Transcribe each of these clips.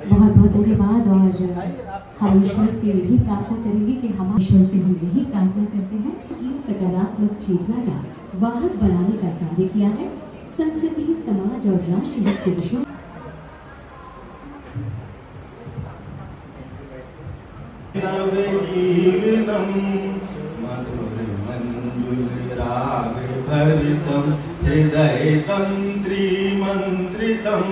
बहुत बहुत धन्यवाद। और हम ईश्वर से यही प्रार्थना करेंगे कि हम ईश्वर से हम यही प्रार्थना करते हैं कि सकारात्मक चेतना का वाहक बनाने का कार्य किया है। संस्कृति, समाज और राष्ट्र के विषयों हृदय तंत्री मंत्रितम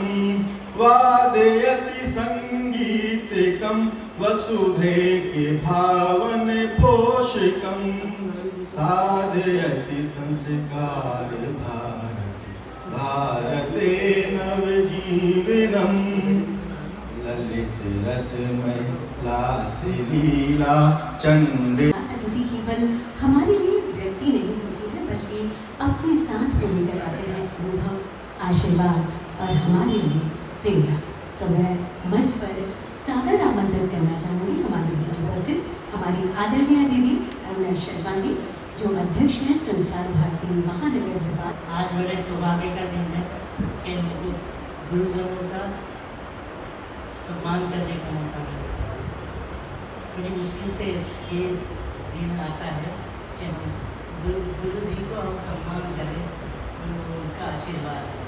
वादयति संगीतिकम वसुधे के भावन पोषकम साधयति संस्कार भारती भारते नवजीवनम ललित रसमय लास लीला चंड। अतिथि केवल हमारे लिए व्यक्ति नहीं होती है, बल्कि अपने साथ को लेकर आते हैं अनुभव, आशीर्वाद और हमारे लिए प्रेरणा। तो मैं मंच पर सादर आमंत्रित करना चाहूँगी हमारे बीच उपस्थित हमारी आदरणीय दीदी अरुणा शर्मा जी, जो अध्यक्ष हैं संस्कार भारती महानगर विभाग। आज बड़े सौभाग्य का दिन है कि गुरुजनों का सम्मान करने का मौका मिला। बड़ी मुश्किल से ये दिन आता है कि हम गुरु जी को हम सम्मान करें, उनका आशीर्वाद है।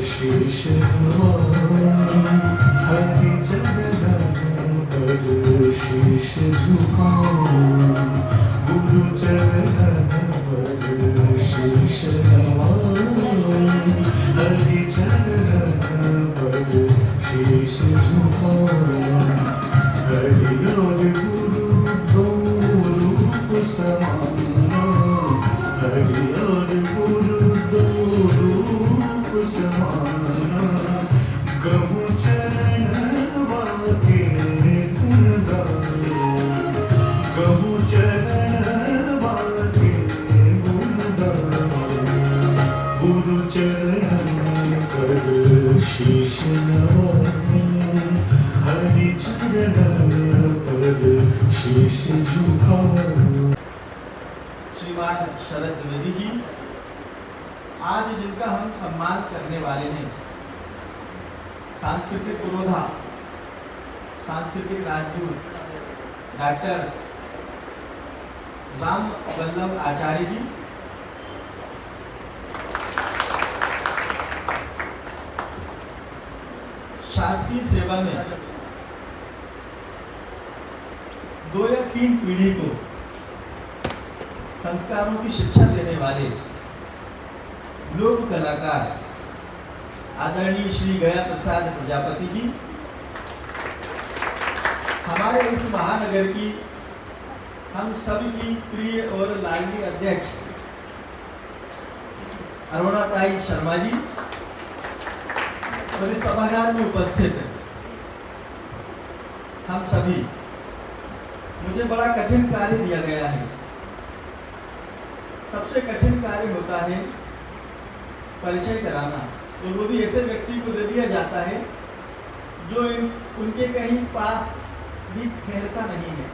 शीश हरि जगदन पद शीश झुकाओ गुरु चरण पद शीश नवाओ हरि जगदन पद शीश झुकाओ हरि और गुरु दो रूप समान हरि और गुरु दो रूप समान गहु चरण वाके गुण गाओ गहु चरण वाके गुण गाओ गुरु चरण कर शीश नवाओ हरि चरण पद शीश झुकाओ। श्रीमान शरद द्विवेदी जी, आज जिनका हम सम्मान करने वाले हैं, सांस्कृतिक पुरोधा, सांस्कृतिक राजदूत डॉक्टर राम वल्लभ आचार्य जी, शासकीय सेवा में 2 या 3 पीढ़ी को संस्कारों की शिक्षा देने वाले लोक कलाकार आदरणीय श्री गया प्रसाद प्रजापति जी, हमारे इस महानगर की हम सभी की प्रिय और लाडली अध्यक्ष अरुणाताई शर्मा जी, और इस सभागार में उपस्थित हम सभी, मुझे बड़ा कठिन कार्य दिया गया है। सबसे कठिन कार्य होता है परिचय कराना, और वो भी ऐसे व्यक्ति को दे दिया जाता है जो उनके कहीं पास भी ठहरता नहीं है।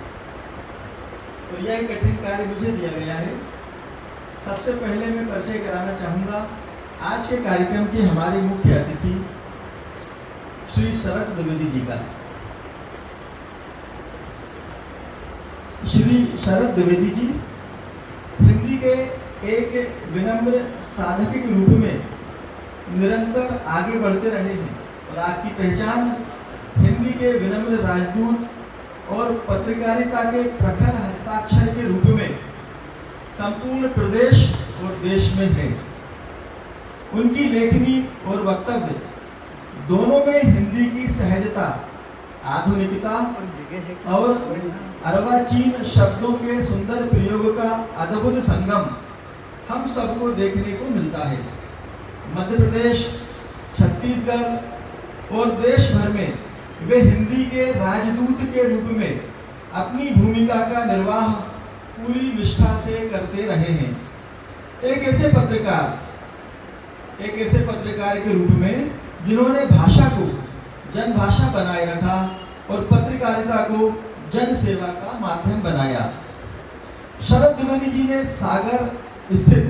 और यह कठिन कार्य मुझे दिया गया है। सबसे पहले मैं परिचय कराना चाहूँगा आज के कार्यक्रम के हमारे मुख्य अतिथि श्री शरद द्विवेदी जी का। श्री शरद द्विवेदी जी हिंदी के एक विनम्र साधक के रूप में निरंतर आगे बढ़ते रहे हैं और आपकी पहचान हिंदी के विनम्र राजदूत और पत्रकारिता के प्रखर हस्ताक्षर के रूप में संपूर्ण प्रदेश और देश में है। उनकी लेखनी और वक्तव्य दोनों में हिंदी की सहजता, आधुनिकता और अर्वाचीन शब्दों के सुंदर प्रयोग का अद्भुत संगम हम सबको देखने को मिलता है। मध्य प्रदेश, छत्तीसगढ़ और देश भर में वे हिंदी के राजदूत के रूप में अपनी भूमिका का निर्वाह पूरी निष्ठा से करते रहे हैं। एक ऐसे पत्रकार के रूप में जिन्होंने भाषा को जनभाषा बनाए रखा और पत्रकारिता को जन सेवा का माध्यम बनाया। शरद द्विवेदी जी ने सागर स्थित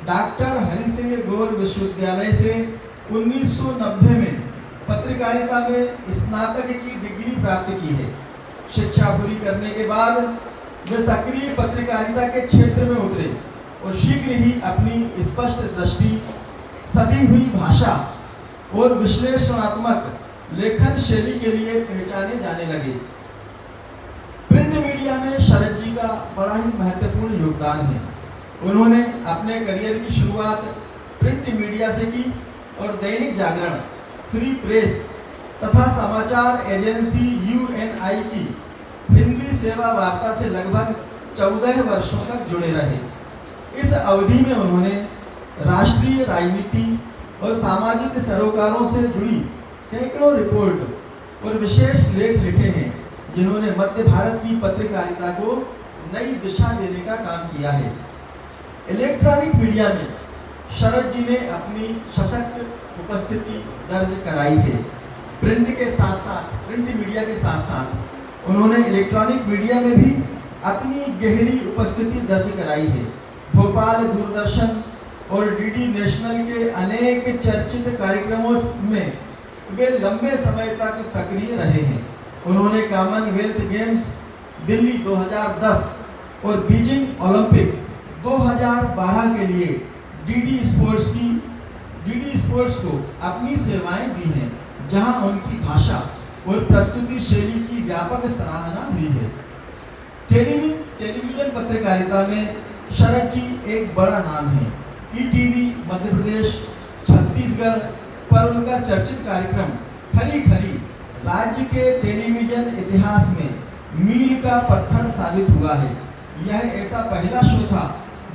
डॉक्टर हरि सिंह गौर विश्वविद्यालय से 1990 में पत्रकारिता में स्नातक की डिग्री प्राप्त की है। शिक्षा पूरी करने के बाद वे सक्रिय पत्रकारिता के क्षेत्र में उतरे और शीघ्र ही अपनी स्पष्ट दृष्टि, सधी हुई भाषा और विश्लेषणात्मक लेखन शैली के लिए पहचाने जाने लगे। प्रिंट मीडिया में शरद जी का बड़ा ही महत्वपूर्ण योगदान है। उन्होंने अपने करियर की शुरुआत प्रिंट मीडिया से की और दैनिक जागरण, फ्री प्रेस तथा समाचार एजेंसी UNI की हिंदी सेवा वार्ता से लगभग 14 वर्षों तक जुड़े रहे। इस अवधि में उन्होंने राष्ट्रीय राजनीति और सामाजिक सरोकारों से जुड़ी सैकड़ों रिपोर्ट और विशेष लेख लिखे हैं, जिन्होंने मध्य भारत की पत्रकारिता को नई दिशा देने का काम किया है। इलेक्ट्रॉनिक मीडिया में शरद जी ने अपनी सशक्त उपस्थिति दर्ज कराई है। प्रिंट मीडिया के साथ साथ उन्होंने इलेक्ट्रॉनिक मीडिया में भी अपनी गहरी उपस्थिति दर्ज कराई है। भोपाल दूरदर्शन और DD नेशनल के अनेक चर्चित कार्यक्रमों में वे लंबे समय तक सक्रिय रहे हैं। उन्होंने कॉमनवेल्थ गेम्स दिल्ली 2010 और बीजिंग ओलंपिक 2012 के लिए DD स्पोर्ट्स को अपनी सेवाएं दी हैं, जहां उनकी भाषा और प्रस्तुति शैली की व्यापक सराहना हुई है। टेलीविजन पत्रकारिता में शरद जी एक बड़ा नाम है। ETV मध्य प्रदेश, छत्तीसगढ़ पर उनका चर्चित कार्यक्रम खरी खरी राज्य के टेलीविजन इतिहास में मील का पत्थर साबित हुआ है। यह ऐसा पहला शो था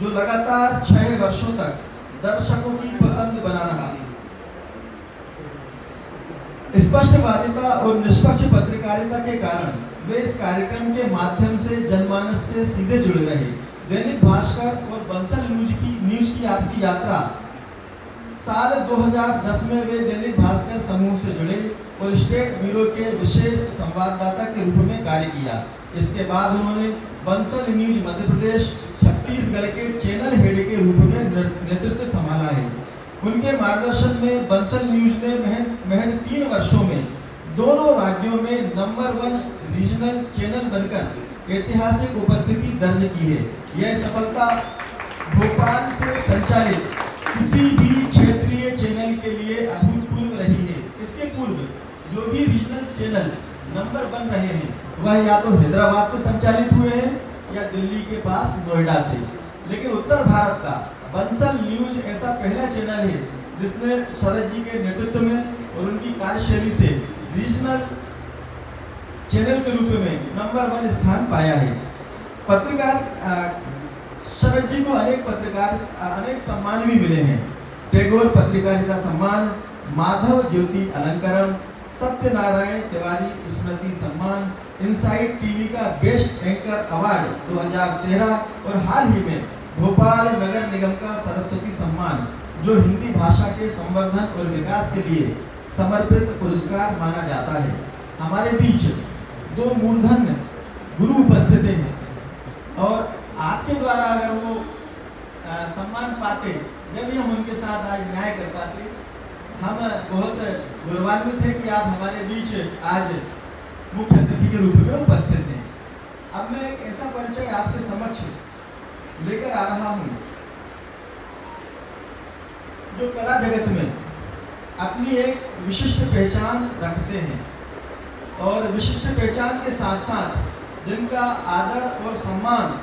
जो लगातार 6 वर्षों तक दर्शकों की पसंद बना रहा। स्पष्टवादिता और निष्पक्ष पत्रकारिता के कारण वे इस कार्यक्रम के माध्यम से जनमानस से सीधे जुड़े रहे। दैनिक भास्कर और बंसल न्यूज की आपकी यात्रा साल 2010 में वे दैनिक भास्कर समूह से जुड़े और स्टेट ब्यूरो के विशेष संवाददाता के रूप में कार्य किया। इसके बाद उन्होंने बंसल न्यूज मध्य प्रदेश, छत्तीसगढ़ के चैनल हेड के रूप में नेतृत्व संभाला है। उनके मार्गदर्शन में बंसल न्यूज ने महज 3 वर्षों में दोनों राज्यों में नंबर 1 रीजनल चैनल बनकर ऐतिहासिक उपस्थिति दर्ज की है। यह सफलता भोपाल से संचालित किसी भी क्षेत्रीय चैनल के लिए अभूतपूर्व रही है। इसके पूर्व जो भी रीजनल चैनल नंबर 1 रहे हैं वह या तो हैदराबाद से संचालित हुए हैं या दिल्ली के पास नोएडा से, लेकिन उत्तर भारत का बंसल न्यूज ऐसा पहला चैनल है जिसने शरद जी के नेतृत्व में और उनकी कार्यशैली से रीजनल चैनल के रूप में नंबर 1 स्थान पाया है। शरद जी को अनेक सम्मान भी मिले हैं। टैगोर पत्रकारिता सम्मान, माधव ज्योति अलंकरण, सत्यनारायण तिवारी स्मृति सम्मान, इनसाइट टीवी का बेस्ट एंकर अवार्ड 2013 और हाल ही में भोपाल नगर निगम का सरस्वती सम्मान, जो हिंदी भाषा के संवर्धन और विकास के लिए समर्पित पुरस्कार माना जाता है। हमारे बीच 2 मूर्धन्य गुरु उपस्थित हैं और आपके द्वारा अगर वो सम्मान पाते, जब भी हम उनके साथ आज न्याय कर पाते। हम बहुत गौरवान्वित हैं कि आप हमारे बीच आज मुख्य अतिथि के रूप में उपस्थित हैं। अब मैं एक ऐसा परिचय आपके समक्ष लेकर आ रहा हूँ जो कला जगत में अपनी एक विशिष्ट पहचान रखते हैं और विशिष्ट पहचान के साथ साथ जिनका आदर और सम्मान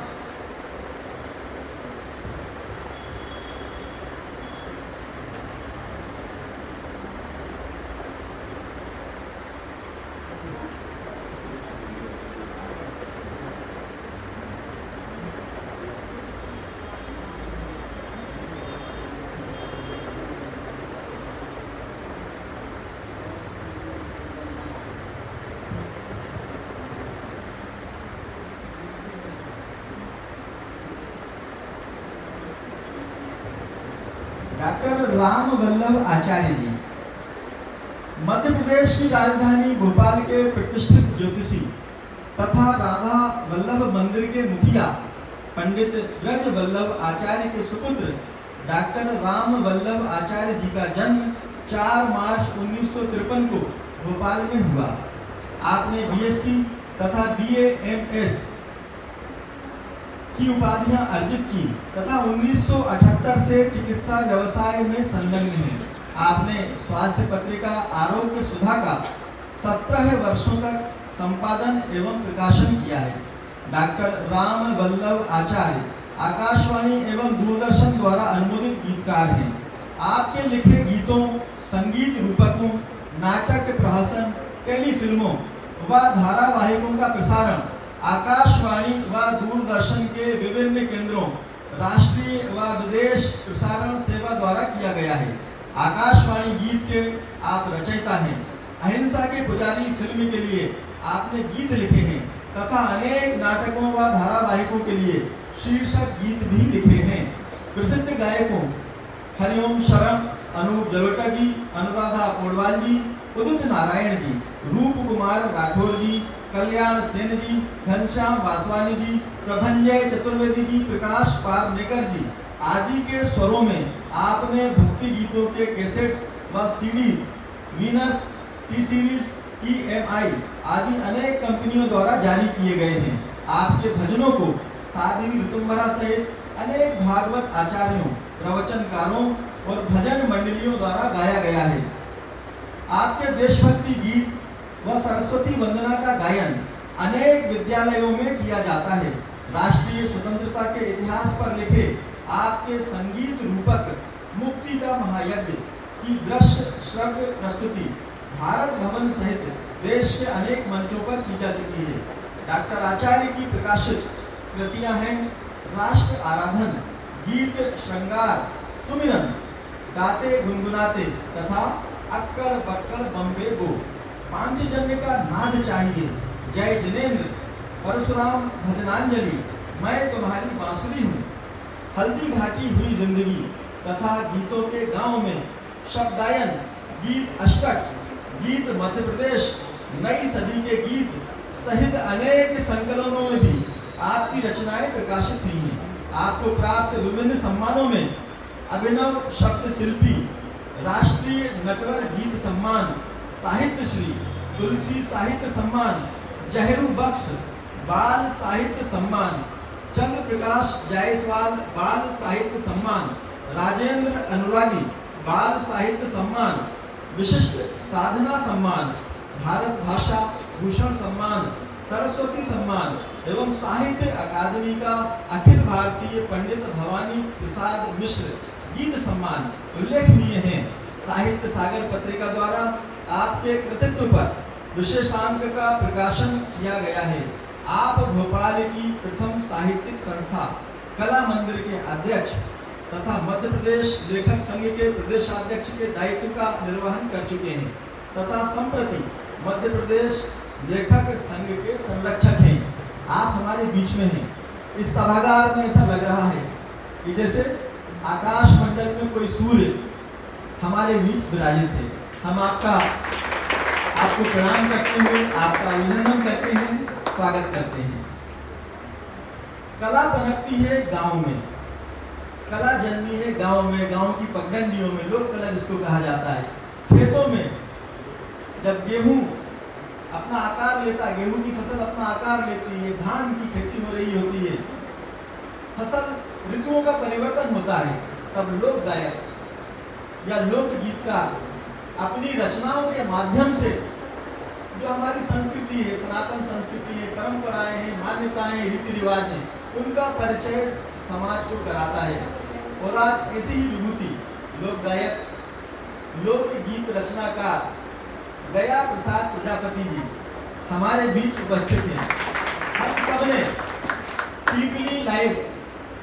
डॉक्टर राम वल्लभ आचार्य जी मध्य प्रदेश की राजधानी भोपाल के प्रतिष्ठित ज्योतिषी तथा राधा वल्लभ मंदिर के मुखिया पंडित ब्रज वल्लभ आचार्य के सुपुत्र डॉक्टर राम वल्लभ आचार्य जी का जन्म 4 मार्च 1953 को भोपाल में हुआ। आपने बीएससी तथा बीए एमएस की उपाधियां अर्जित की तथा 1978 से चिकित्सा व्यवसाय में संलग्न हैं। आपने स्वास्थ्य पत्रिका आरोग्य सुधा का 17 वर्षों तक संपादन एवं प्रकाशन किया है। डॉक्टर राम वल्लभ आचार्य आकाशवाणी एवं दूरदर्शन द्वारा अनुमोदित गीतकार हैं। आपके लिखे गीतों, संगीत रूपकों, नाटक प्रहसन, टेलीफिल्मों व धारावाहिकों का प्रसारण आकाशवाणी व दूरदर्शन के विभिन्न केंद्रों, राष्ट्रीय व विदेश प्रसारण सेवा द्वारा किया गया है। आकाशवाणी गीत के आप रचयिता हैं। अहिंसा के पुजारी फिल्म के लिए आपने गीत लिखे हैं तथा अनेक नाटकों व धारावाहिकों के लिए शीर्षक गीत भी लिखे हैं। प्रसिद्ध गायकों हरिओम शरण, अनूप जलोटा जी, अनुराधा पौडवाल जी, उदित नारायण जी, रूप कुमार राठौर जी, कल्याण सेन जी, घनश्याम वासवानी जी, प्रभंजय चतुर्वेदी जी, प्रकाश पारनेकर जी आदि के स्वरों में आपने भक्ति गीतों के कैसेट्स व CDs Venus, T series, EMI आदि अनेक कंपनियों द्वारा जारी किए गए हैं। आपके भजनों को साध्वी ऋतुम्बरा सहित अनेक भागवत आचार्यों, प्रवचनकारों और भजन मंडलियों द्वारा गाया गया है। आपके देशभक्ति गीत व सरस्वती वंदना का गायन अनेक विद्यालयों में किया जाता है। राष्ट्रीय स्वतंत्रता के इतिहास पर लिखे आपके संगीत रूपक मुक्ति का महायज्ञ की दृश्य श्रव्य प्रस्तुति भारत भवन सहित देश के अनेक मंचों पर की जा चुकी है। डॉक्टर आचार्य की प्रकाशित कृतियां हैं राष्ट्र आराधन, गीत श्रृंगार, सुमिरन, गाते गुनगुनाते तथा अक्कड़ बक्कड़ बम्बे गो, पांचजन्य का नाद चाहिए, जय जिनेन्द्र, परशुराम भजनांजलि, मैं तुम्हारी बांसुरी हूँ, हल्दी घाटी हुई जिंदगी तथा गीतों के गांव में शब्दायन, गीत अष्टक, गीत मध्य प्रदेश, नई सदी के गीत सहित अनेक संकलनों में भी आपकी रचनाएं प्रकाशित हुई हैं। आपको प्राप्त विभिन्न सम्मानों में अभिनव शब्द शिल्पी, राष्ट्रीय नटवर गीत सम्मान, साहित्य श्री, तुलसी साहित्य सम्मान, जहरू बख्श बाल साहित्य सम्मान, चंद्र प्रकाश जायसवाल बाल साहित्य सम्मान, राजेंद्र अनुरागी बाल साहित्य सम्मान, विशिष्ट साधना सम्मान, भारत भाषा भूषण सम्मान, सरस्वती सम्मान एवं साहित्य अकादमी का अखिल भारतीय पंडित भवानी प्रसाद मिश्र गीत सम्मान उल्लेखनीय हैं। साहित्य सागर पत्रिका द्वारा आपके कृतित्व पर विशेषांक का प्रकाशन किया गया है। आप भोपाल की प्रथम साहित्यिक संस्था कला मंदिर के अध्यक्ष तथा मध्य प्रदेश लेखक संघ के प्रदेशाध्यक्ष के दायित्व का निर्वहन कर चुके हैं तथा संप्रति मध्य प्रदेश लेखक संघ के संरक्षक हैं। आप हमारे बीच में हैं। इस सभागार में ऐसा लग रहा है कि जैसे आकाश मंडल में कोई सूर्य हमारे बीच विराजित है। हम आपको प्रणाम करते हुए आपका अभिनंदन करते हैं, स्वागत करते हैं। कला पनपती है गांव में, कला जन्मी है गांव में, गांव की पगडंडियों में, लोक कला जिसको कहा जाता है। खेतों में जब गेहूं अपना आकार लेता, गेहूं की फसल अपना आकार लेती है, धान की खेती हो रही होती है, फसल ऋतुओं का परिवर्तन होता है, तब लोक गायक या लोक गीतकार अपनी रचनाओं के माध्यम से जो हमारी संस्कृति है, सनातन संस्कृति है, परंपराएं हैं, मान्यताएं, रीति रिवाज हैं, उनका परिचय समाज को कराता है। और आज ऐसी ही विभूति लोक गायक, लोक गीत रचनाकार गया प्रसाद प्रजापति जी हमारे बीच उपस्थित हैं। हम सबने पीपली लाइव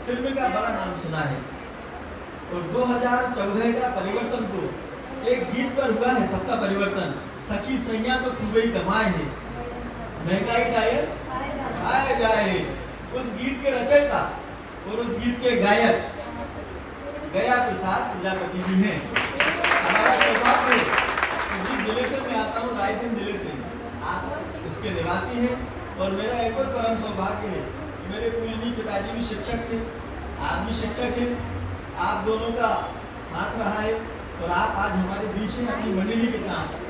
फिल्म का बड़ा नाम सुना है और 2014 का परिवर्तन तो एक गीत पर हुआ है, सबका परिवर्तन। सखी सैया तो खूब ही कमाए है, महंगाई डायर आए जाए। उस गीत के रचयिता और उस गीत के गायक गया प्रसाद प्रजापति जी हैं। हमारा सौभाग्य है कि जिस जिले से मैं आता हूँ, रायसेन जिले से, आप उसके निवासी हैं। और मेरा एक और परम सौभाग्य है कि मेरे पूजनीय पिताजी भी शिक्षक थे, आप भी शिक्षक हैं। आप दोनों का साथ रहा है और आप आज हमारे बीच हैं अपनी मंडली के साथ।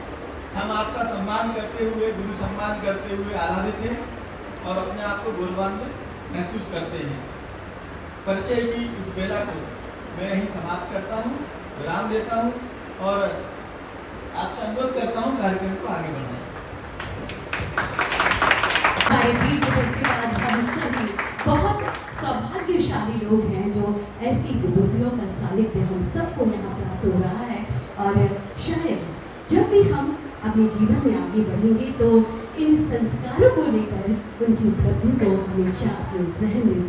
हम आपका सम्मान करते हुए, गुरु सम्मान करते हुए आराधित हैं और अपने आप को गौरवान्वित महसूस करते हैं। परिचय की इस बेला को मैं यहीं समाप्त करता हूँ, विराम देता हूँ और आपसे अनुरोध करता हूँ कार्यक्रम को आगे बढ़ाएं। हमारे बीच उपस्थित आज हम सभी बहुत सौभाग्यशाली लोग हैं जो ऐसी विभूतियों का सानिध्य हम सबको यहाँ प्राप्त हो रहा है। और शायद जब भी हम अपने जीवन में आगे बढ़ेंगे तो इन संस्कारों को लेकर उनकी उपलब्धि को हमेशा अपने जहन में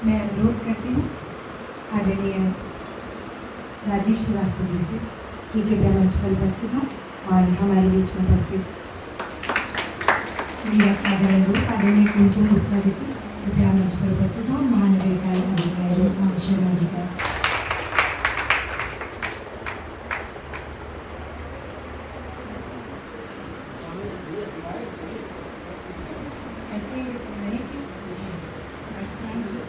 मैं अनुरोध करती हूँ आदरणीय राजीव श्रीवास्तव जी से कि कृपया मंच पर उपस्थित हों और हमारे बीच में उपस्थित मेरा सादर अनुरोध आदरणीय कुमकुम गुप्ता जी से कृपया मंच पर उपस्थित हों। महानगर इकाई अधिकारी रोहित शर्मा जी का ऐसे रहे कि बैठ जाएंगे।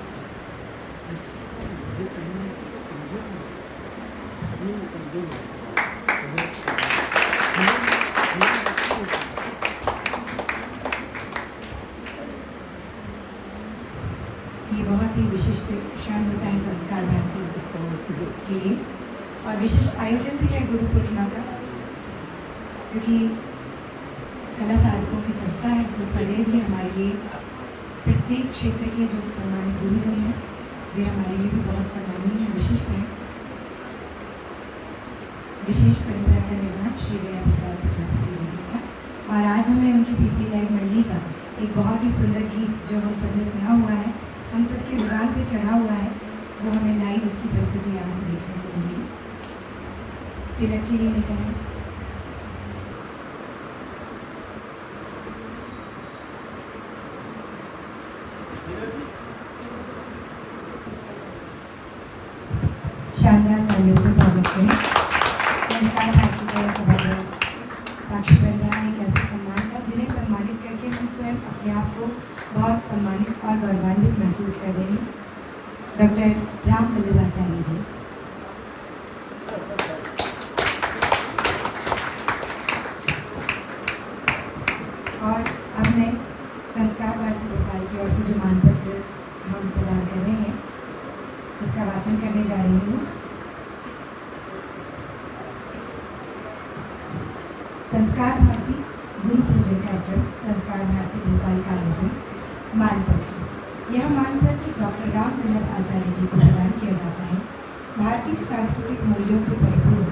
ये बहुत ही विशिष्ट क्षण होता है संस्कार भारती के लिए और विशिष्ट आयोजन भी है गुरु पूर्णिमा का, क्योंकि कला साधकों की संस्था है तो सदैव ही हमारे लिए प्रत्येक क्षेत्र के जो सम्मानित गुरुजन हैं वे हमारे लिए भी बहुत सम्मानीय हैं, विशिष्ट हैं। विशेष परंपरा का निर्माण श्री गया प्रसाद प्रजापति जी के साथ और आज हमें उनकी पीपली लाइव मंडली का एक बहुत ही सुंदर गीत जो हम सबने सुना हुआ है, हम सबके जुबान पे चढ़ा हुआ है, वो हमें लाइव उसकी प्रस्तुति यहाँ से देखने को मिलेगी। तिलक के लिए लेकर आए। शानदार तालियों से स्वागत करें। संस्कार भारती का यह सभागृह साक्षी बन रहा है एक ऐसे सम्मान का जिन्हें सम्मानित करके हम स्वयं अपने आप को बहुत सम्मानित और गौरवान्वित महसूस कर रहे हैं। डॉक्टर राम वल्लभ आचार्य जी। और अब मैं संस्कार भारती भोपाल की ओर से जो मानपत्र हम प्रदान कर रहे हैं उसका वाचन करने जा रही हूँ। संस्कार भारती गुरु पूजन कार्यक्रम संस्कार भारती भोपाल का आयोजन मानपत्र। यह मानपत्र डॉक्टर राम वल्लभ आचार्य जी को प्रदान किया जाता है। भारतीय सांस्कृतिक मूल्यों से परिपूर्ण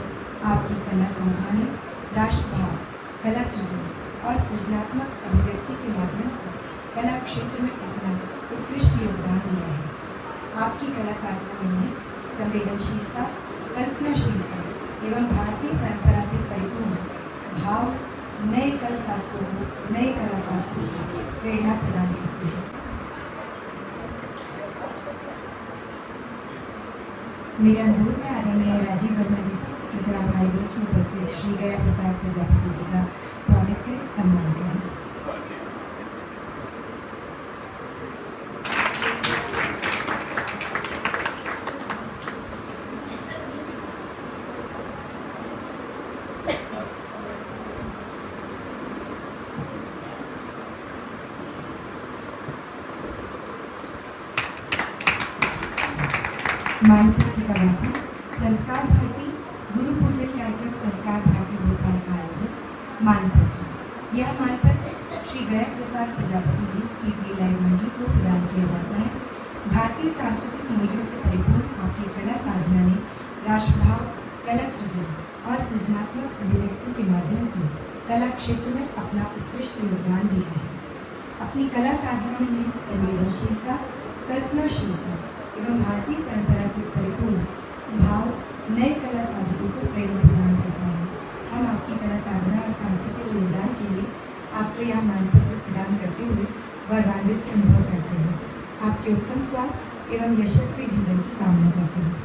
आपकी कला साधना, राष्ट्रभाव, कला सृजन और सृजनात्मक अभिव्यक्ति के माध्यम से कला क्षेत्र में अपना उत्कृष्ट योगदान दिया है। आपकी कला साधना में संवेदनशीलता, कल्पनाशीलता एवं भारतीय परंपरा से परिपूर्ण भाव नए कला साधकों को प्रेरणा प्रदान करती है। मेरा अनुरोध है आदरणीय राजीव वर्मा जी से कि कृपया हमारे बीच में उपस्थित श्री गया प्रसाद प्रजापति जी का स्वागत करें, सम्मान करें। मानपत्र का वाचन। संस्कार भारती गुरु पूजन कार्यक्रम संस्कार भारती भोपाल का आयोजन। मानपत्र। यह मानपत्र श्री गया प्रसाद प्रजापति जी पीपी लाइव मंडली को प्रदान किया जाता है। भारतीय सांस्कृतिक मूल्यों से परिपूर्ण आपकी कला साधना ने राष्ट्रभाव, कला सृजन और सृजनात्मक अभिव्यक्ति के माध्यम से कला क्षेत्र में अपना उत्कृष्ट योगदान दिया है। अपनी कला साधना में संवेदनशीलता, कल्पनाशीलता एवं भारतीय परंपरा से परिपूर्ण भाव नए कला साधकों को प्रेरणा प्रदान करता है। हम आपकी कला साधना और सांस्कृतिक योगदान के लिए आपको यह मानपत्र प्रदान करते हुए गौरवान्वित अनुभव करते हैं। आपके उत्तम स्वास्थ्य एवं यशस्वी जीवन की कामना करते हैं।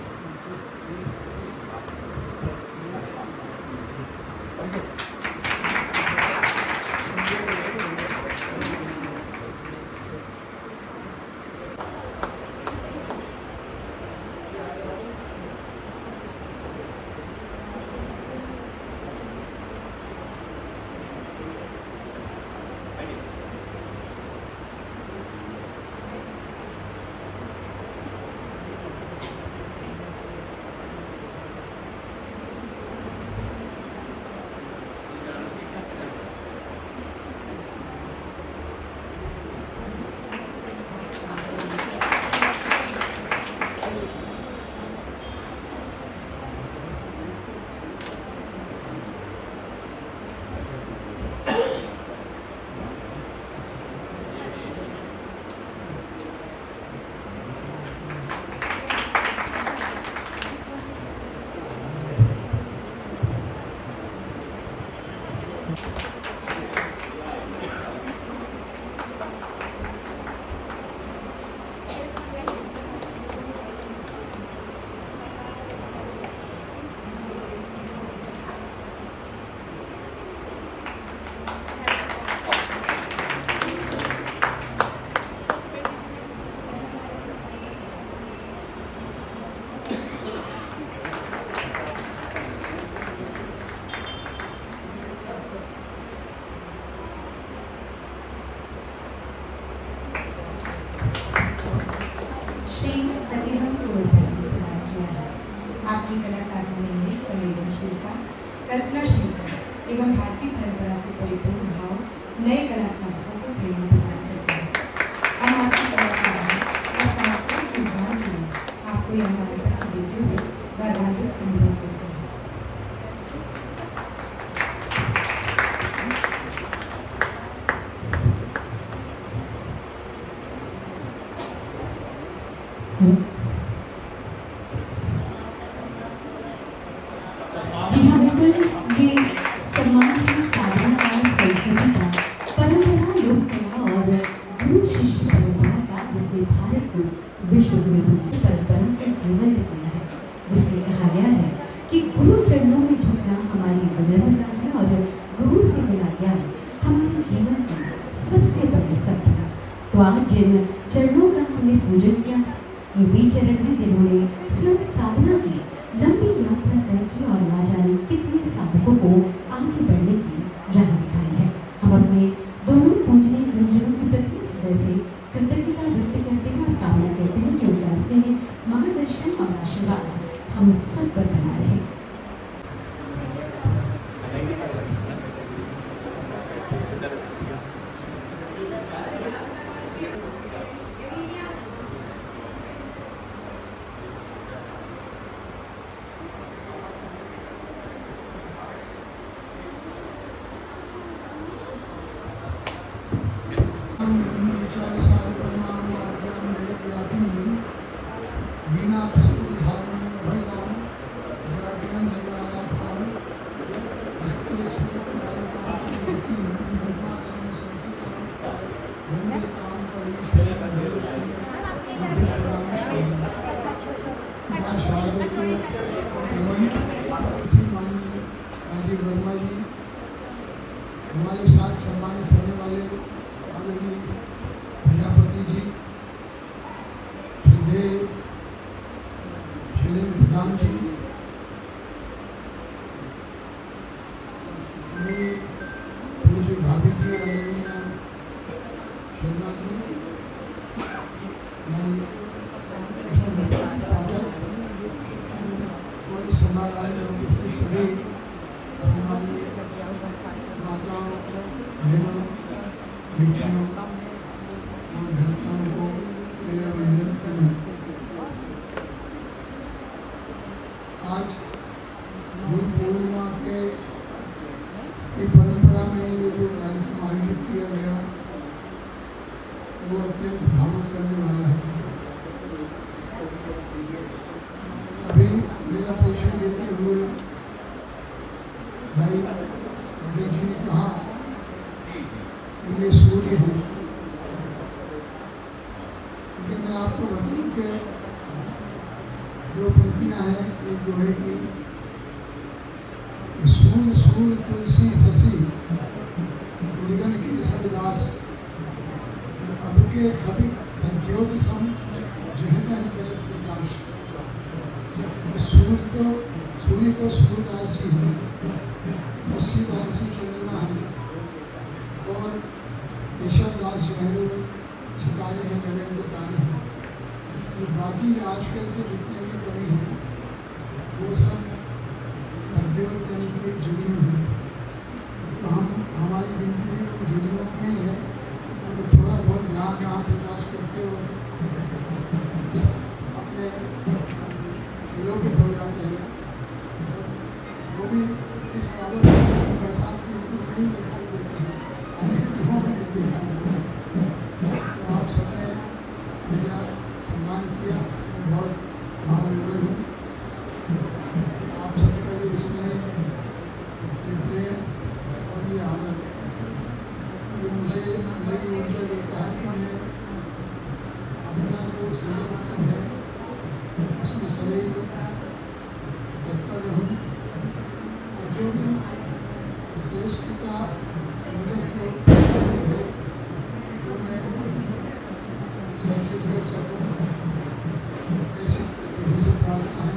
आपकी कला साधना में संवेदनशीलता, कल्पनाशीलता एवं भारतीय परंपरा से परिपूर्ण भाव नए कला साधकों को प्रेरणा प्रदान करते हैं। हम आपकी कला साधना और सांस्कृतिक योगदान के लिए आपको यह मानपत्र देते हुए गौरवान्वित अनुभव करते हैं। जी हाँ, बिल्कुल ये सम्मान है साधना और संस्कृति का, परंपरा, लोक कला और गुरु शिष्य परंपरा का, जिसने भारत को विश्व गुरु बनाने परंपरा को जीवंत किया है, जिसमें कहा गया है कि गुरु चरणों में झुकना हमारी विनम्रता है और गुरु से मिला ज्ञान हमारे जीवन की सबसे बड़ी सफलता। तो आज जिन चरणों का हमने पूजन किया, ये वे चरण हैं जिन्होंने स्वयं साधना की लंबी यात्रा तय की और ना जाने कितने साधकों को आगे बढ़ने की राह दिखाई है। हम अपने दोनों पूजनीय गुरुजनों के प्रति हृदय से कृतज्ञता व्यक्त करते हैं और कामना करते हैं कि उनका स्नेह, मार्गदर्शन और आशीर्वाद हम सब पर बना रहे। बिना प्रस्तुति भावना भयगान जड़ान जगह इसके स्मृत वाले काम की विद्वान समय संचिता गंदे काम करने से अधिक प्रदान शामिल स्वागत को एवं हमारे साथ सम्मानित होने वाले आदरणीय प्रजापति जी, श्रद्धेय शैलेंद्र प्रधान जी, मेरी पूज्य भाभी जी आदरणीय शर्मा जी, मैं कृष्ण पाठक और इस समारोह में उपस्थित सभी सम्मानीय माताओं, बहनों, बेटियों और भ्राताओं को मेरा वंदन प्रणाम। आज गुरु पूर्णिमा की परंपरा में ये जो कार्यक्रम आयोजित किया गया वो अत्यंत भावुक करने वाला है। अभी मेरा परिचय देते हुए भाई पटेल जी ने कहा कि ये सूर्य है, लेकिन मैं आपको बताऊं कि दो पंक्तियां हैं, एक दोहे की, सूर्य सूर्य तुलसी शशि उड़गन के सबदास अब के कभी ज्योति सम जह कहीं करे प्रकाश। सूर्य तो सूर्यदास जी है, तुलसीदास जी चंद्रमा है और केशवदास जो है वो सितारे हैं, गगन के तारे हैं। और बाकी आजकल के जितने भी कवि हैं वो सब मध्योत यानी कि एक जुगनू है। तो हमारी गिनती भी उन जुगनुओं में ही है, तो थोड़ा बहुत ध्यान यहाँ प्रकाश करके और अपने विलोपित हो जाते हैं। और वो भी इस बाबत बरसात की ऋतु में ही दिखाई देते हैं, अन्य ऋतुओं में नहीं दिखाई देते। तो आप सबने मेरा सम्मान किया, मैं बहुत भावविभोर हूँ। आप सबका ये स्नेह, ये प्रेम और ये आदर ये मुझे नई ऊर्जा देता है कि मैं अपना जो सृजन काम है उसमें सदैव तत्पर रहूँ और जो भी श्रेष्ठ का मूलक जो है वो मैं संचित कर सकूँ, ऐसी प्रभु से प्रार्थना है।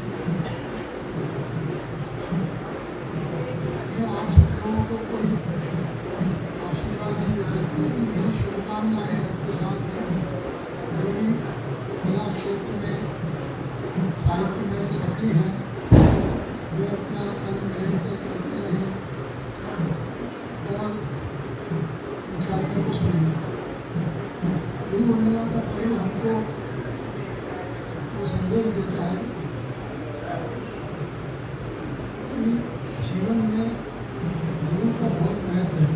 मैं आप सब लोगों को कोई आशीर्वाद नहीं दे सकता, लेकिन मेरी शुभकामनाएं सबके साथ हैं। जो भी कला क्षेत्र में, साहित्य में सक्रिय हैं, वे अपना कर्म निरंतर करते रहें और ऊंचाइयों को सुनें। गुरु वंदना का पर्व हमको वो संदेश देता है कि जीवन में गुरु का बहुत महत्व है,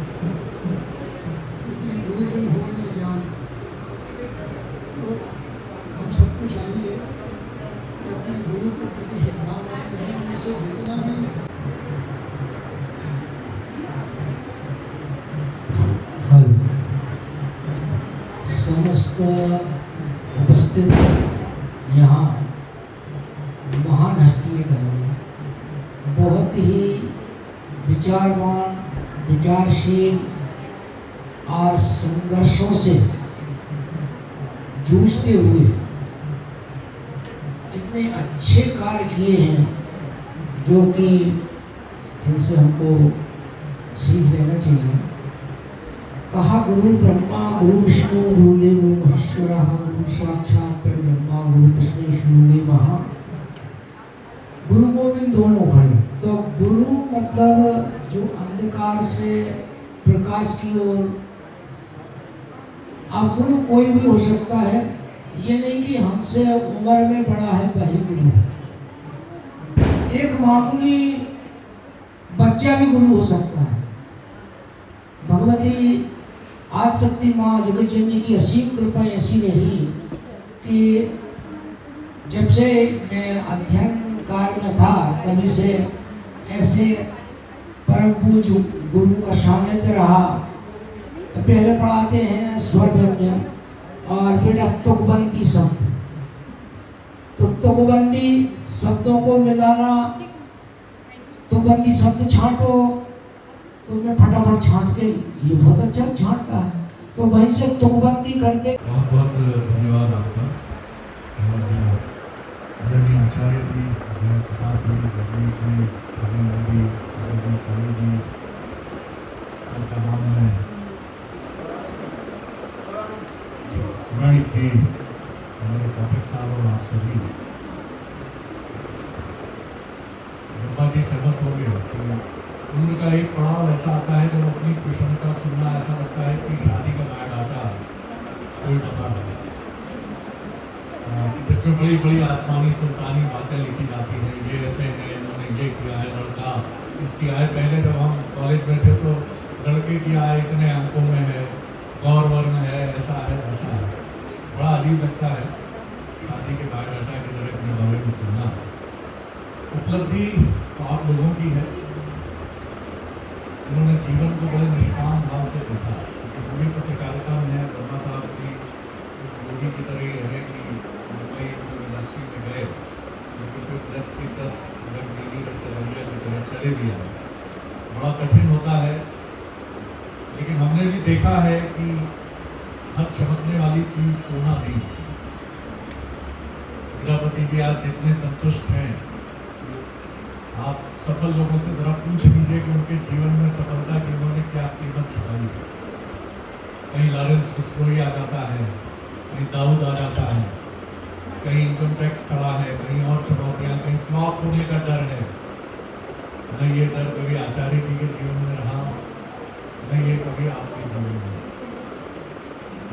क्योंकि गुरु बिन हो न ज्ञान। तो हम सबको चाहिए कि अपने गुरु के प्रति श्रद्धावान रहें, उनसे जितना भी समस्त उपस्थित यहाँ महान हस्तियाँ कहेंगे, बहुत ही विचारवान, विचारशील और संघर्षों से जूझते हुए इतने अच्छे कार्य किए हैं जो कि इनसे हमको सीख लेना चाहिए। कहा गुरु ब्रह्मा गुरु विष्णु गुरुदेव महेश्वर गुरु साक्षात परब्रह्मा गुरु तस्मै श्री महा। गुरु गोविंद दोनों खड़े, तो गुरु मतलब जो अंधकार से प्रकाश की ओर। अब गुरु कोई भी हो सकता है, ये नहीं कि हमसे उम्र में बड़ा है वही गुरु है। एक मामूली बच्चा भी गुरु हो सकता है। भगवती आदिशक्ति माँ जगत जननी की असीम कृपा ऐसी रही कि जब से मैं अध्ययन कार्य में था तभी से ऐसे परम पूज्य गुरु का सानिध्य रहा। पहले पढ़ाते हैं स्वर व्यंजन और बेटा तुकबंदी शब्द, तो तुकबंदी शब्दों को मिलाना, तुकबंदी शब्द छांटो, तो मैं फटाफट छांट के, ये बहुत अच्छा छांटता है, तो वहीं से तुकबंदी करके। बहुत बहुत धन्यवाद आपका। और आदरणीय आचार्य जी, जयंत साहब जी, रजनीश जी, सलीम जी, आदरणीय काली जी, सबका नाम है प्रणीत जी, हमारे पाठक साहब और आप सभी। ब्रह्मा जी सहमत हो गए कि उम्र का एक पड़ाव ऐसा आता है जब अपनी प्रशंसा सुनना ऐसा लगता है कि शादी का बायोडाटा कोई बता रहा है, जिसमें बड़ी बड़ी आसमानी सुल्तानी बातें लिखी जाती हैं। ये ऐसे है, इन्होंने ये किया है, लड़का इसकी आय, पहले जब हम कॉलेज में थे तो लड़के की आय इतने अंकों में है, गौर वर्ण है, ऐसा है वैसा है। बड़ा अजीब लगता है शादी के बायोडाटा की तरह अपने बारे में सुनना। उपलब्धि तो आप लोगों की है जिन्होंने जीवन को बड़े निष्काम भाव से देखा। क्योंकि हम भी पत्रकारिता में है, वर्मा साहब भी योगी की तरह ही रहे कि मुंबई फिल्म इंडस्ट्री में गए, लेकिन फिर 10 की 10 रंगीली रचरंगिया की तरह चले भी आए। बड़ा कठिन होता है, लेकिन हमने भी देखा है कि हद चमकने वाली चीज सोना नहीं। हीरापति जी आज जितने संतुष्ट हैं, आप सफल लोगों से जरा पूछ लीजिए कि उनके जीवन में सफलता की उन्होंने क्या कीमत चुकाई है। कहीं लॉरेंस बिस्कोई आ जाता है, कहीं दाऊद आ जाता है, कहीं इनकम टैक्स खड़ा है, कहीं और चुनौतियां, कहीं फ्लॉप होने का डर है। न ये डर कभी आचार्य जी के जीवन में रहा, न ये कभी आपके जीवन में।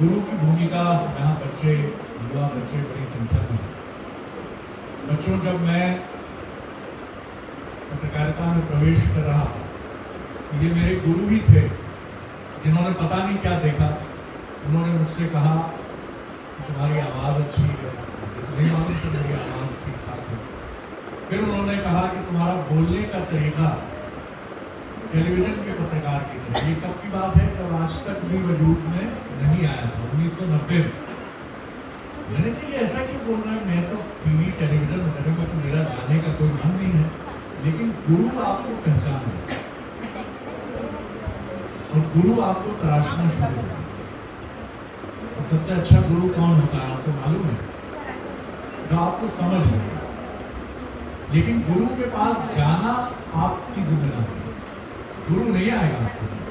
गुरु की भूमिका यहाँ बच्चे, युवा बच्चे बड़ी संख्या में हैं। बच्चों, जब मैं पत्रकारिता में प्रवेश कर रहा था, ये मेरे गुरु ही थे जिन्होंने पता नहीं क्या देखा। उन्होंने मुझसे कहा तुम्हारी आवाज़ अच्छी है, मुझे नहीं मालूम कि मेरी आवाज़ ठीक ठाक है। फिर उन्होंने कहा कि तुम्हारा बोलने का तरीका टेलीविज़न के पत्रकार की तरह। ये कब की बात है? जब आज तक भी वजूद में नहीं आया था, 1990 में। मैंने कहा ये ऐसा क्यों बोल रहे हैं, मैं तो टीवी टेलीविज़न वगैरह में तो मेरा जाने का कोई मन नहीं है, लेकिन गुरु आपको पहचान है और गुरु आपको तराशना शुरू कर। और सबसे अच्छा गुरु कौन होता है आपको मालूम है? जो आपको समझ ले। लेकिन गुरु के पास जाना आपकी जिम्मेदारी है, गुरु नहीं आएगा आपके पास।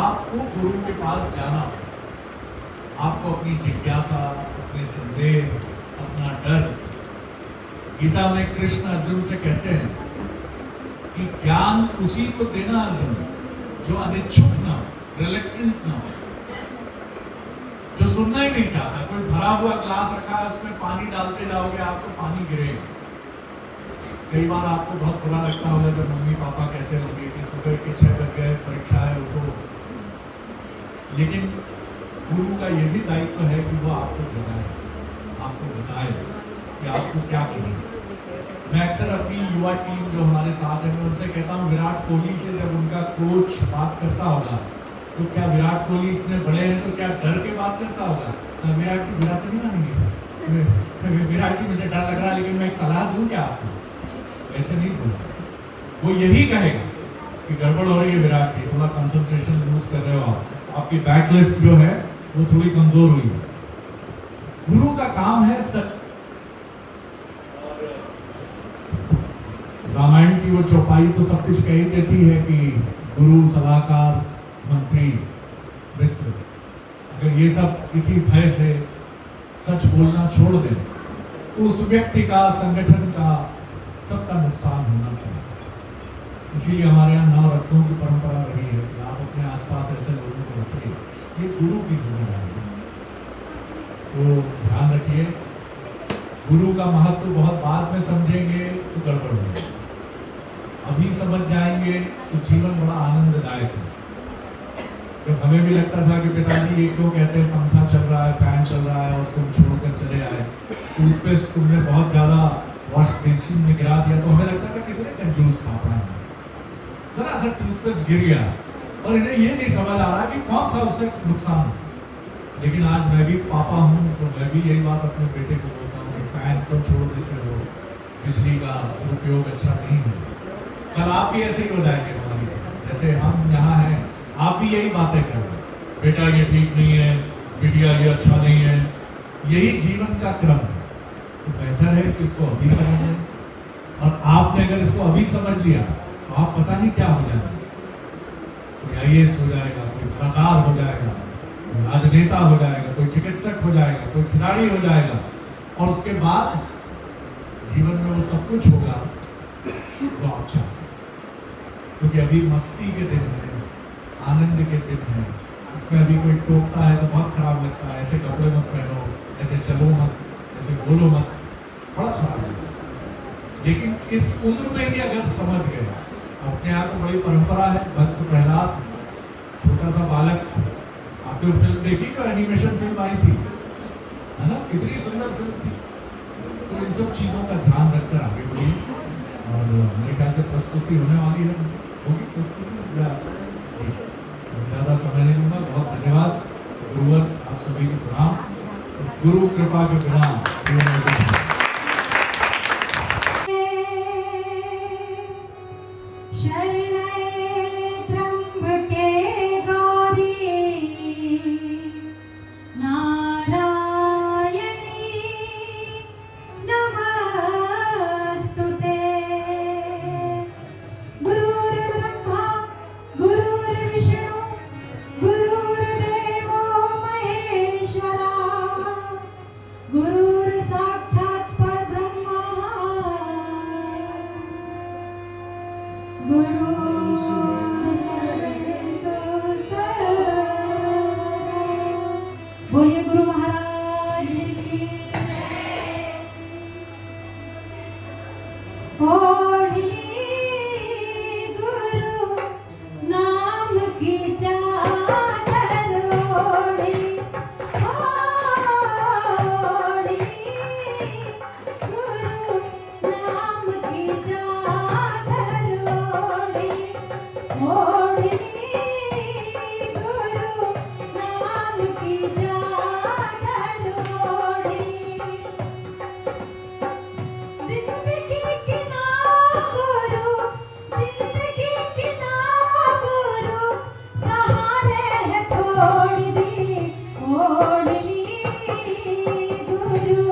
आपको गुरु के पास जाना होगा। आपको अपनी जिज्ञासा, अपने संदेह, अपना डर। गीता में कृष्ण अर्जुन से कहते हैं कि ज्ञान उसी को देना अर्जुन जो अनिच्छुक ना हो, रिलेक्टेंट ना हो, जो सुनना ही नहीं चाहता। कोई भरा हुआ ग्लास रखा है, उसमें पानी डालते जाओगे, आपको पानी गिरेगा। कई बार आपको बहुत बुरा लगता होगा जब मम्मी पापा कहते होंगे कि सुबह के 6 बज गए, परीक्षा है, उठो। लेकिन गुरु का यह भी दायित्व है कि वो आपको जगाए, आपको बताए कि आपको क्या करना है। मैं अक्सर अपनी युवा टीम जो हमारे साथ है, मैं उनसे कहता हूँ विराट कोहली से जब उनका कोच बात करता होगा तो क्या विराट कोहली इतने बड़े हैं तो क्या डर के बात करता होगा? विराट जी बुरा तो नहीं मानेंगे, विराट जी मुझे डर लग रहा है, लेकिन मैं एक सलाह दूं क्या आपको? ऐसे नहीं बोला। वो यही कहेगा कि गड़बड़ हो रही है विराट जी, थोड़ा कंसंट्रेशन लूज कर रहे हो आप, आपकी बैकलिफ्ट जो है वो थोड़ी कमजोर हुई है। गुरु का काम है सत्य। रामायण की वो चौपाई तो सब कुछ कह ही देती है कि गुरु, सलाहकार, मंत्री, मित्र। अगर ये सब किसी भय से सच बोलना छोड़ दें तो उस व्यक्ति का, संगठन का, सबका नुकसान होना चाहिए। इसीलिए हमारे यहाँ 9 रत्नों की परंपरा रही है कि आप अपने आसपास ऐसे लोगों को रखिए। ये गुरु की जिम्मेदारी है, तो ध्यान रखिए। गुरु का महत्व बहुत बाद में समझेंगे तो गड़बड़ होगी, अभी समझ जाएंगे तो जीवन बड़ा आनंददायक है। जब हमें भी लगता था कि पिताजी ये क्यों कहते हैं पंखा चल रहा है, फैन चल रहा है और तुम छोड़कर चले आए, टूथपेस्ट तुमने बहुत ज्यादा वॉश बेसिन में गिरा दिया, तो हमें लगता था कितने कंजूस पापा हैं। जरा सा टूथपेस्ट गिर गया और इन्हें ये नहीं समझ आ रहा कि कौन सा उससे नुकसान। लेकिन आज मैं भी पापा हूँ तो मैं भी यही बात अपने बेटे को बोलता हूँ कि फैन क्यों छोड़ देते हो, बिजली का उपयोग अच्छा नहीं है। कल आप भी ऐसे ही हो जाएंगे हमारी। जैसे हम यहाँ हैं, आप भी यही बातें कर रहे हैं, बेटा ये ठीक नहीं है, बिटिया ये अच्छा नहीं है, यही जीवन का क्रम है। तो बेहतर है कि इसको अभी समझ लें, और आपने अगर इसको अभी समझ लिया तो आप पता नहीं क्या हो जाएगा, कोई IAS हो जाएगा, कोई कलाकार हो जाएगा, कोई राजनेता हो जाएगा, कोई चिकित्सक हो जाएगा, कोई खिलाड़ी हो जाएगा, और उसके बाद जीवन में वो सब कुछ होगा जो आप चाहते हैं। क्योंकि अभी मस्ती के दिन है, आनंद के दिन है, उसमें अभी कोई टोकता है तो बहुत खराब लगता है, ऐसे कपड़े मत पहनो, ऐसे चलो मत, ऐसे बोलो मत, बड़ा खराब लगता है। लेकिन इस उम्र में ही अगर समझ गया, अपने यहाँ तो बड़ी परंपरा है, भक्त प्रहलाद छोटा सा बालक, आपने फिल्म देखी जो एनिमेशन फिल्म आई थी, है ना, कितनी सुंदर फिल्म थी। तो इन सब चीज़ों का ध्यान रखकर आगे बढ़िए, और मेरे ख्याल से प्रस्तुति होने वाली है, होगी प्रस्तुति या जी, ज़्यादा समय नहीं लूँगा। बहुत धन्यवाद गुरुवर, आप सभी को प्रणाम। गुरु कृपा के बिना जीवन में कुछ नहीं। बोलिए गुरु महाराज की। ओढ़ली गुरु नाम की चादर ओढ़ी, ओढ़ी गुरु नाम की चादर ओढ़ी, ओढ़ी गुरु नाम की चादर ओढ़ी। जिंदगी की ना गुरु, जिंदगी की ना गुरु, सहारे है छोड़ दी, ओढ़ ली गुरु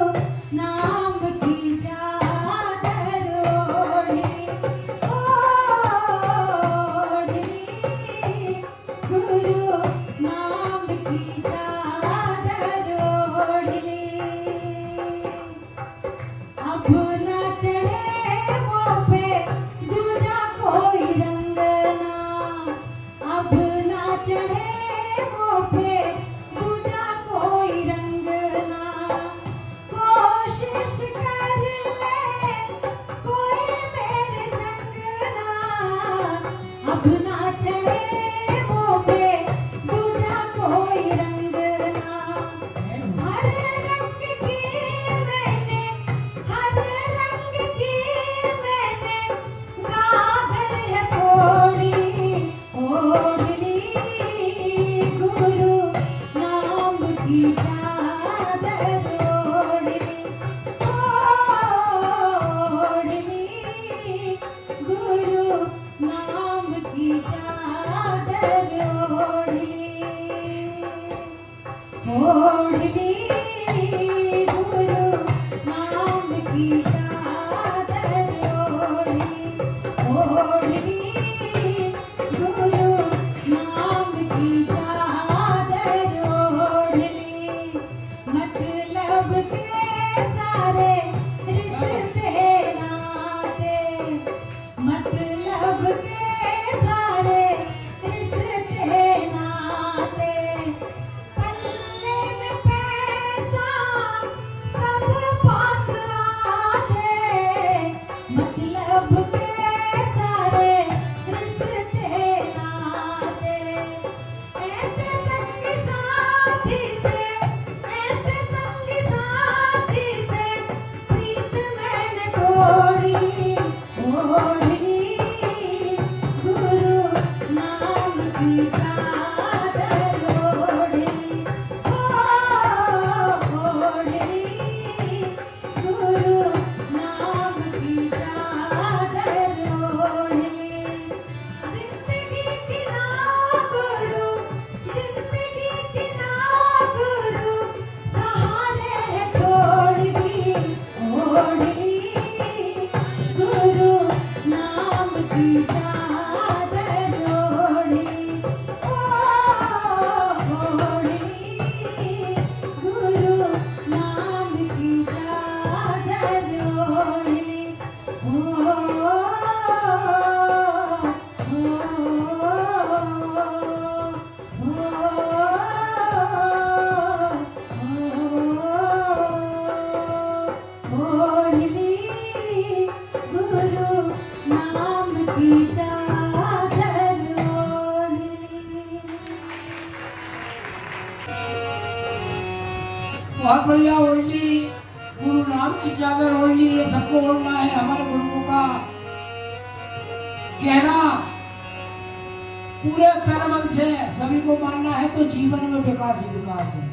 नाम की चादर ओढ़ी, ओढ़ ली गुरु नाम की चादर ओढ़ ली। अब न चढ़े वो पे दूजा कोई रंग ना, अब न चढ़े वो पे दूजा कोई रंग ना, कोशिश कर ले कोई मेरे संग ना, अब न चढ़े वो पे दूजा कोई रंग ना। हर रंग की मैंने, हर रंग की मैंने गागर है फोड़ी, ओढ़ ली गुरु नाम की चादर ओढ़ ली, ओढ़ ली गुरु नाम की चादर ओढ़ ली, ओढ़ ली गुरु नाम की चादर ओढ़ ली, ओढ़ ली गुरु नाम की चादर ओढ़ ली। मतलब के सारे रिश्ते नाते, मतलब के सारे रिश्ते नाते, पल्ले में पैसा सब पास आते, मतलब के सारे रिश्ते नाते। ऐसे संगी साथी से, ऐसे संगी साथी से प्रीत मैंने तोड़ी, ओढ़ ली गुरु नाम की चादर ओढ़ ली, ओढ़ ली गुरु नाम की चादर ओढ़ ली। जिंदगी बहुत बढ़िया ओढ़नी, गुरु नाम की चादर ओढ़नी, ये सबको ओढ़ना है। हमारे गुरुओं का कहना पूरे तन मन से सभी को मानना है तो जीवन में विकास ही विकास है।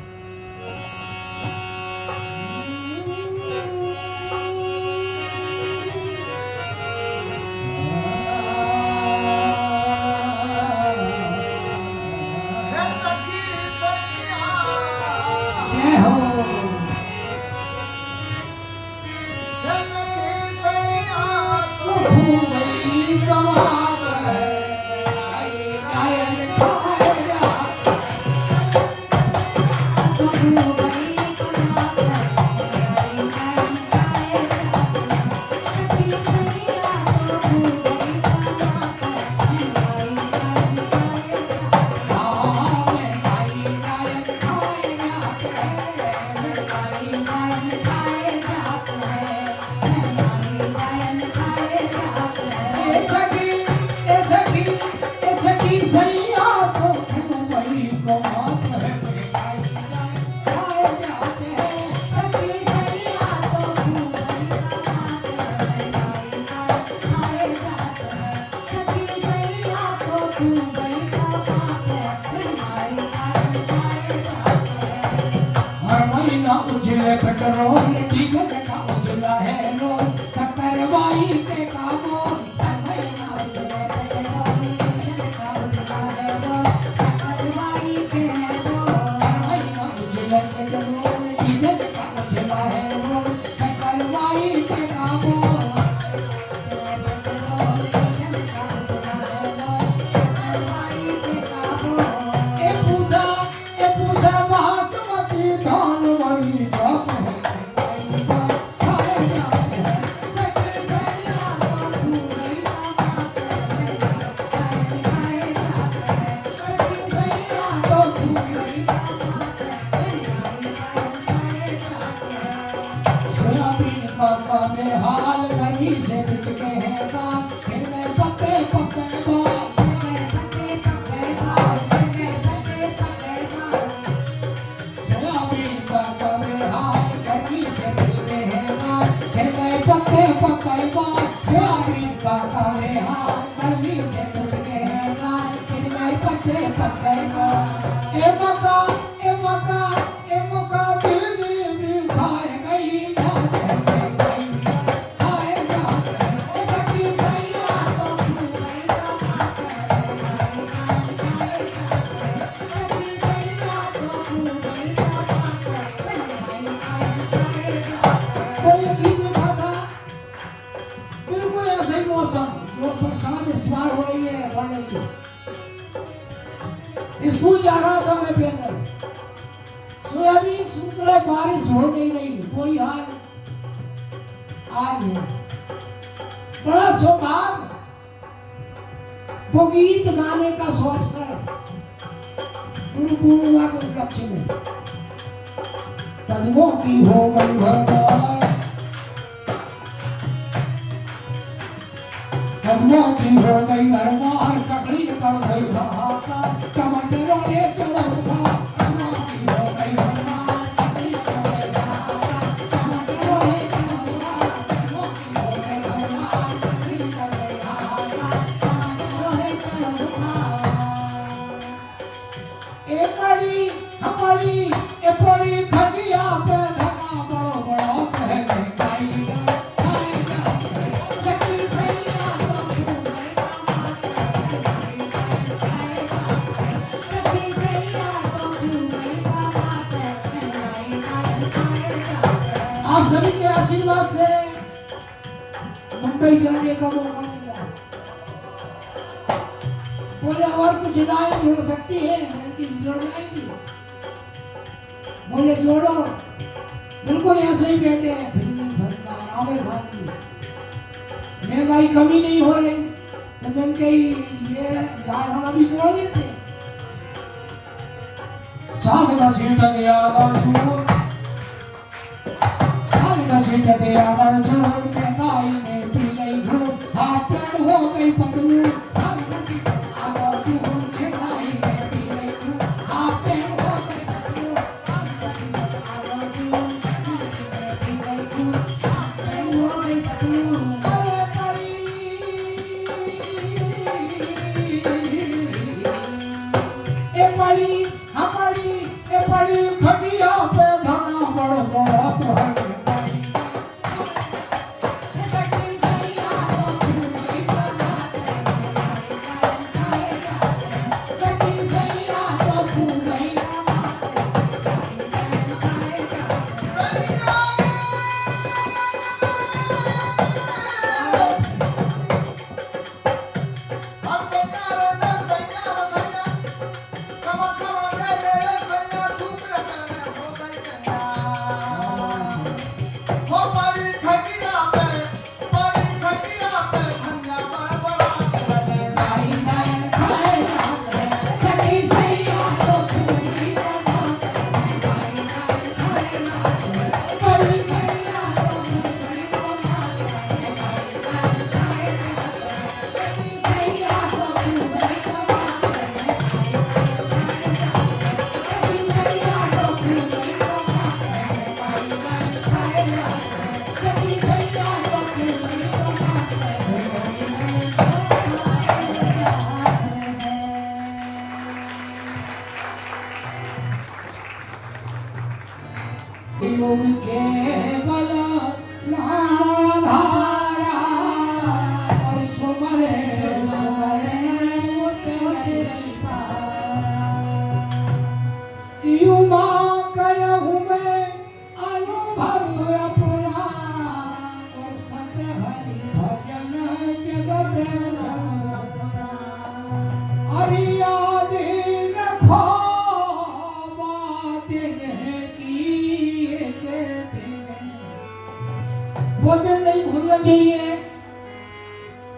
पेट्रोल डीजल का उजला है रोल, शक्कर बाई के काबो स्कूल जा रहा था मैं पैदल, सोयाबीन सूख रहे, बारिश हो नहीं रही, कोई हाल आज है। बड़ा सौभाग्य वो गीत गाने का अवसर गुरु पूर्णिमा के उपलक्ष्य में कदमों की हो गई भरमार, कदमों की हो गई भरमार, ककड़ी कर गई हाहाकार, टमाटरों ने चला उठा, कदमों की हो गई भरमार, ककड़ी कर गई हाहाकार, टमाटरों ने चला उठा, कदमों की हो गई भरमार, ककड़ी कर गई हाहाकार, टमाटरों ने चला उठा। ए पड़ी हमारी ए पड़ी खटिया पे धका बड़ो बड़ो कह गई गाई आप सभी के आशीर्वाद से मुंबई जाने का मौका मिला। बोले और कुछ लाइन जोड़ सकती है, लेकिन जोड़ जाएंगी। बोले जोड़ो, बिल्कुल ऐसे ही कहते हैं महंगाई कमी नहीं हो रही, तो मैंने कही ये यार हम अभी जोड़ देते। साग का सीटा दिया बाजू, सीट दे आवर जोड़ के गाई ने पी गई घूट, हाथ पैर हो गई पतलू, सब सीट आवर जोड़ के गाई ने पी गई घूट, हाथ पैर हो गई पतलू, सब सीट आवर जोड़ पड़ी हमारी ए पड़ी खटिया पे धना बड़ बहुत है योग केवल नाधारा और सुमरे सुमरे युमा कहूँ मैं अनुभव अपना और सत हरि भजन जगत संसार अरियादि रखो वो दिन नहीं भूलना चाहिए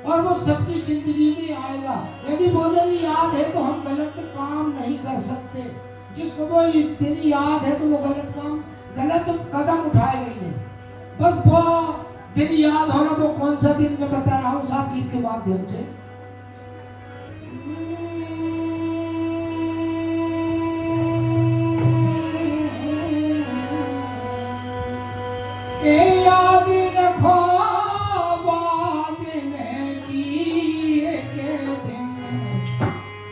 और वो सबकी जिंदगी में आएगा। यदि वो दिन याद है तो हम गलत काम नहीं कर सकते। जिसको वो दिन याद है तो वो गलत कदम उठाएगा ही नहीं। बस वो दिन याद होना, वो कौन सा दिन मैं बता रहा हूँ साहब गीत के माध्यम से। याद रखो बादन की के दिन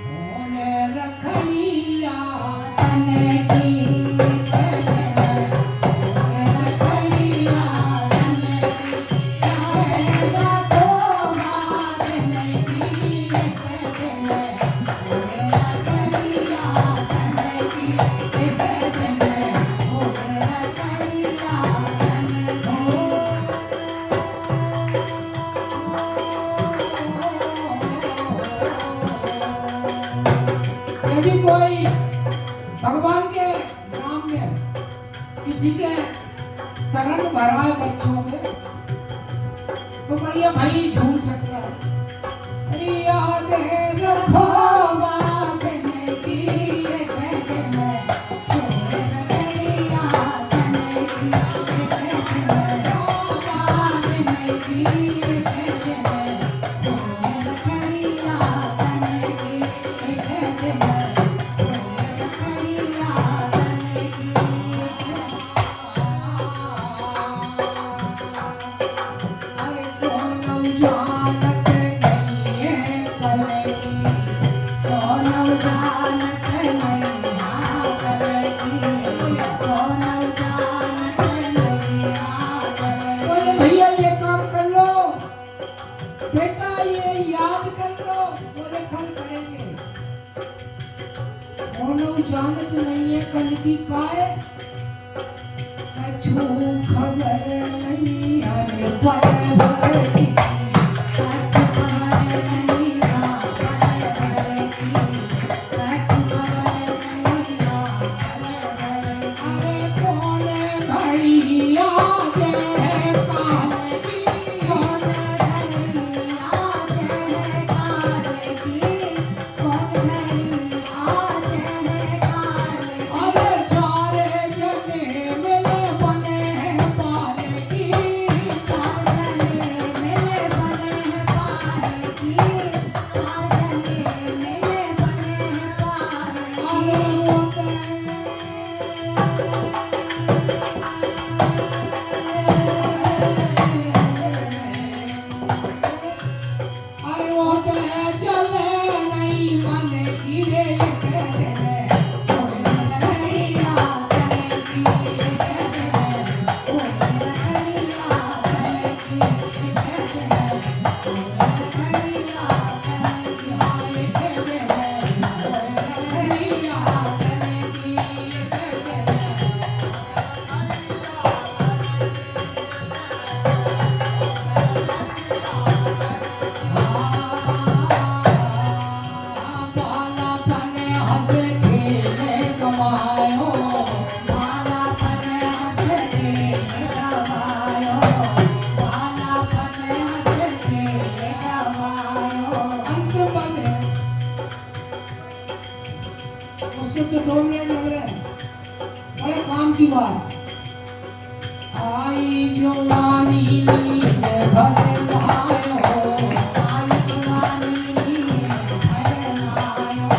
होने रखड़िया तने की के दिन होने रखड़िया तने की रखो बादन की के दिन होने रखड़िया तने की के दिन होने रखड़िया यदि कोई भगवान के नाम में किसी के तरंग भरवाए बच्चों के तो भैया भाई झूठ सकता है। याद रखो बात की भैया ये काम कर लो, बेटा ये याद कर लो, बोले कल करेंगे। मोनो जानत नहीं है कल की काय, कछु खबर नहीं अरे पर की कछु खबर नहीं पर की कछु खबर नहीं अरे कौन घड़ी याद है काल की कौन घड़ी याद है काल की कौन घड़ी याद है काल की अरे चारे जने मिले बने उसके से 2 मिनट लग रहे हैं, बड़े काम की बात। आई जवानी नींद भर लायो, आई जवानी नींद भर लायो,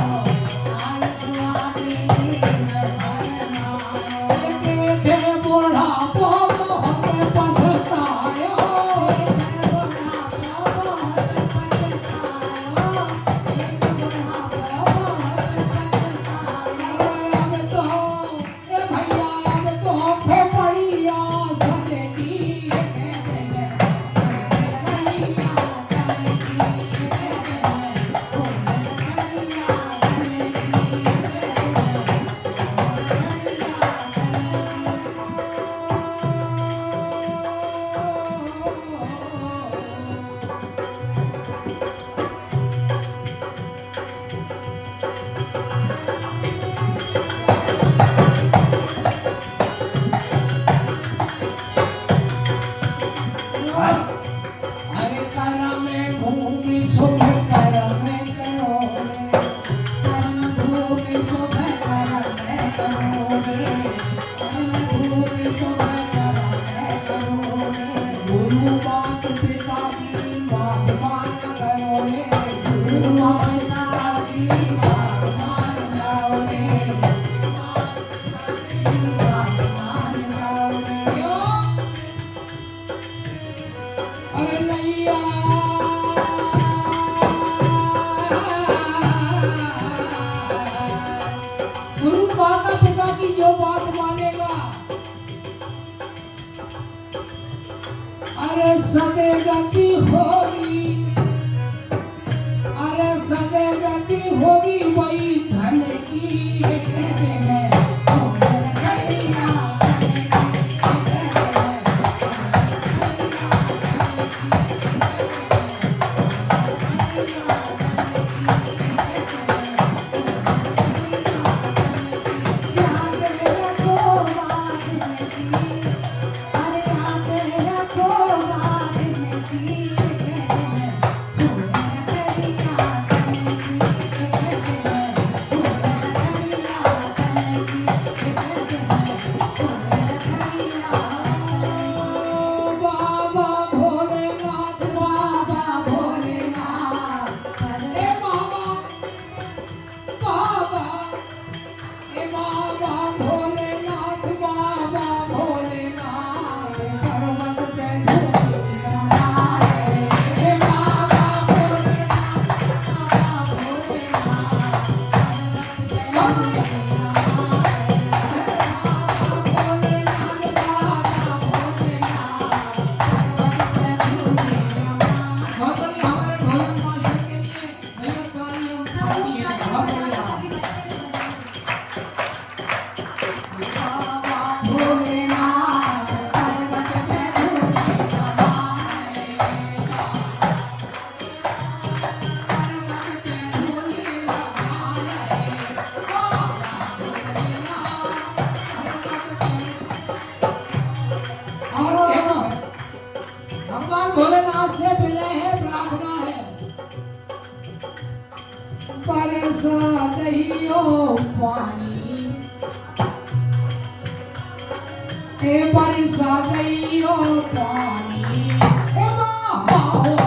आई जवानी नींद भर लायो। देखे बुढ़ापो बहुत पछतायो, गुरु माता पिता की जो बात मानेगा, अरे सदे गति होगी, अरे सदे गति होगी वही धन की कहते हैं। भोलेनाथ से मिले हैं, प्रार्थना है बरसा दहियो पानी, बरसा दहियो पानी, बाबा